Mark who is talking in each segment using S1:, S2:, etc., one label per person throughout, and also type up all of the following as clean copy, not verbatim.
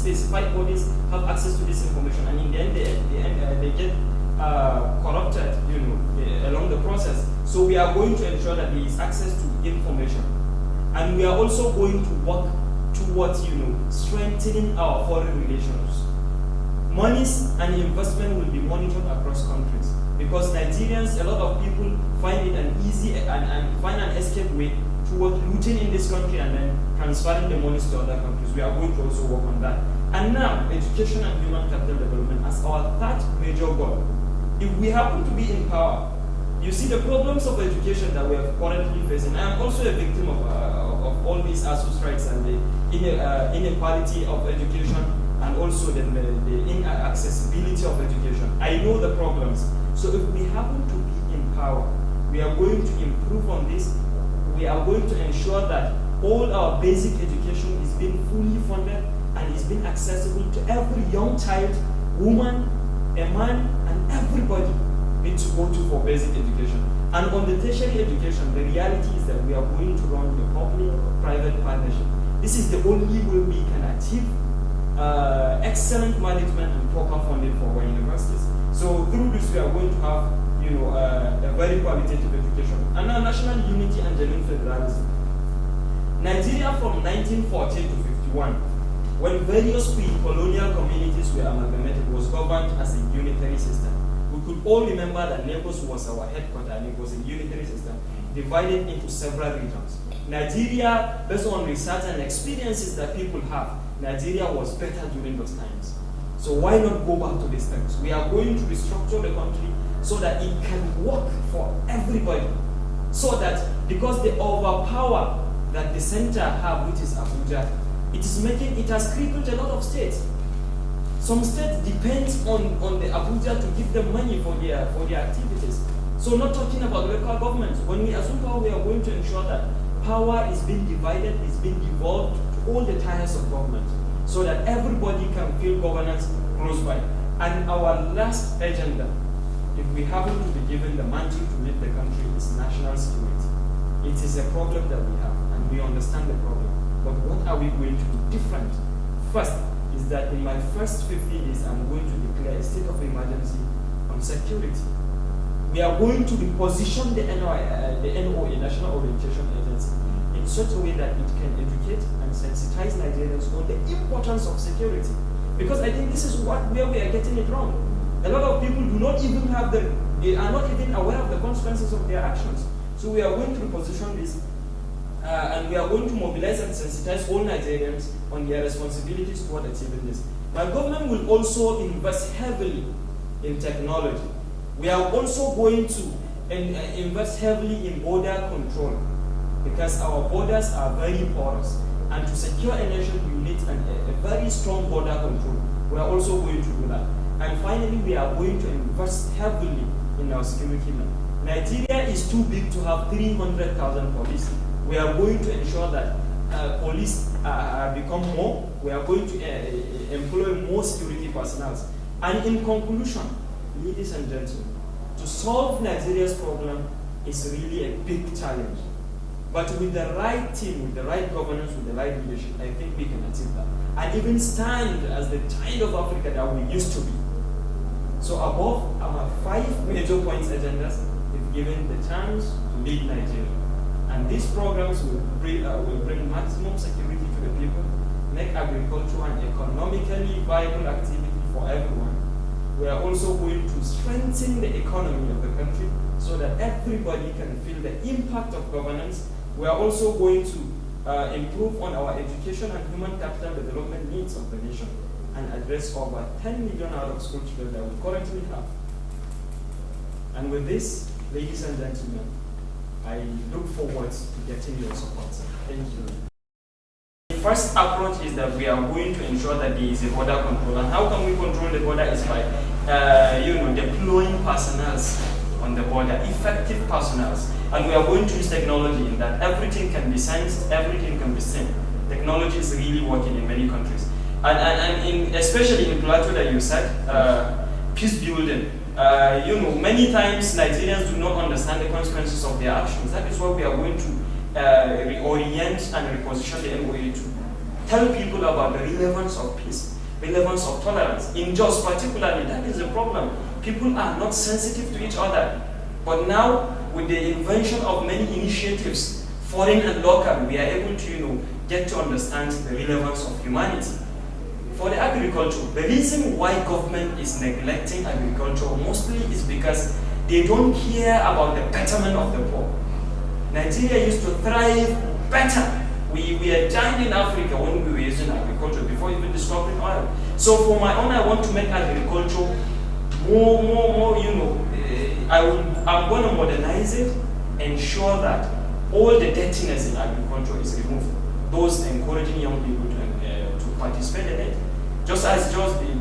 S1: specified bodies have access to this information, and in the end, they get corrupted, along the process. So we are going to ensure that there is access to information, and we are also going to work towards, strengthening our foreign relations. Monies and investment will be monitored across countries, because Nigerians, a lot of people find it an easy and find an escape way toward looting in this country and then transferring the monies to other countries. We are going to also work on that. And now, education and human capital development as our third major goal. If we happen to be in power, you see the problems of education that we are currently facing. I am also a victim of all these ASUS rights and the inequality of education, and also the inaccessibility of education. I know the problems. So if we happen to be in power, we are going to improve on this. We are going to ensure that all our basic education is being fully funded and is being accessible to every young child, woman, a man, and everybody needs to go to for basic education. And on the tertiary education, the reality is that we are going to run the public-private partnership. This is the only way we can achieve excellent management and proper funding for our universities. So through this, we are going to have, a very qualitative education. And now, national unity and genuine federalism. Nigeria from 1940 to 51, when various pre-colonial communities were amalgamated, was governed as a unitary system. We could all remember that Lagos was our headquarters, and it was a unitary system divided into several regions. Nigeria, based on research and experiences that people have, Nigeria was better during those times. So why not go back to these times? We are going to restructure the country so that it can work for everybody. So that, because the overpower that the center have, which is Abuja, it has crippled a lot of states. Some states depend on the Abuja to give them money for their activities. So not talking about local governments. When we assume power, we are going to ensure that power is being divided, is being devolved to all the tiers of government, so that everybody can feel governance close by. And our last agenda, if we happen to be given the mantle to lead the country, is national security. It is a problem that we have, and we understand the problem. But what are we going to do different? First is that in my first 50 days, I'm going to declare a state of emergency on security. We are going to reposition the NOA, National Orientation Agency, in such a way that it can educate and sensitize Nigerians on the importance of security. Because I think this is where we are getting it wrong. A lot of people do not even have they are not even aware of the consequences of their actions. So we are going to reposition this, and we are going to mobilize and sensitize all Nigerians on their responsibilities toward achieving this. My government will also invest heavily in technology. We are also going to invest heavily in border control, because our borders are very porous. And to secure a nation, you need a very strong border control. We are also going to do that. And finally, we are going to invest heavily in our security now. Nigeria is too big to have 300,000 police. We are going to ensure that police become more. We are going to employ more security personnel. And in conclusion, ladies and gentlemen, to solve Nigeria's problem is really a big challenge. But with the right team, with the right governance, with the right leadership, I think we can achieve that. And even stand as the child of Africa that we used to be. So above our 5 major points agendas, if given the chance to lead Nigeria. And these programs will bring maximum security to the people, make agriculture an economically viable activity for everyone. We are also going to strengthen the economy of the country so that everybody can feel the impact of governance. We are also going to improve on our education and human capital development needs of the nation and address over 10 million out-of-school children that we currently have. And with this, ladies and gentlemen, I look forward to getting your support. Thank you. The first approach is that we are going to ensure that there is a border control. And how can we control the border is by deploying personnel on the border, effective personnel. And we are going to use technology in that everything can be sensed, everything can be seen. Technology is really working in many countries. And especially in Plateau that you said, peace building. Many times Nigerians do not understand the consequences of their actions. That is why we are going to reorient and reposition the MOA to tell people about the relevance of peace. relevance of tolerance. In Jos particularly, that is the problem. People are not sensitive to each other. But now, with the invention of many initiatives, foreign and local, we are able to, get to understand the relevance of humanity. For the agriculture, the reason why government is neglecting agriculture mostly is because they don't care about the betterment of the poor. Nigeria used to thrive better. We were giant in Africa when we were using agriculture before even discovering oil. So for my own, I want to make agriculture more, I'm going to modernize it, ensure that all the dirtiness in agriculture is removed. Those encouraging young people to participate in it. Just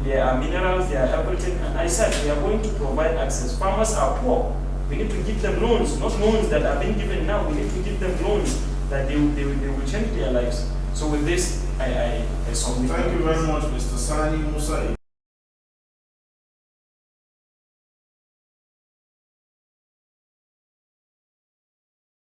S1: there are minerals, there are everything, and I said we are going to provide access. Farmers are poor. We need to give them loans, not loans that are being given now. We need to give them loans that they will change their lives. So with this, I submit.
S2: Thank you very much, Mr. Sani, Musa,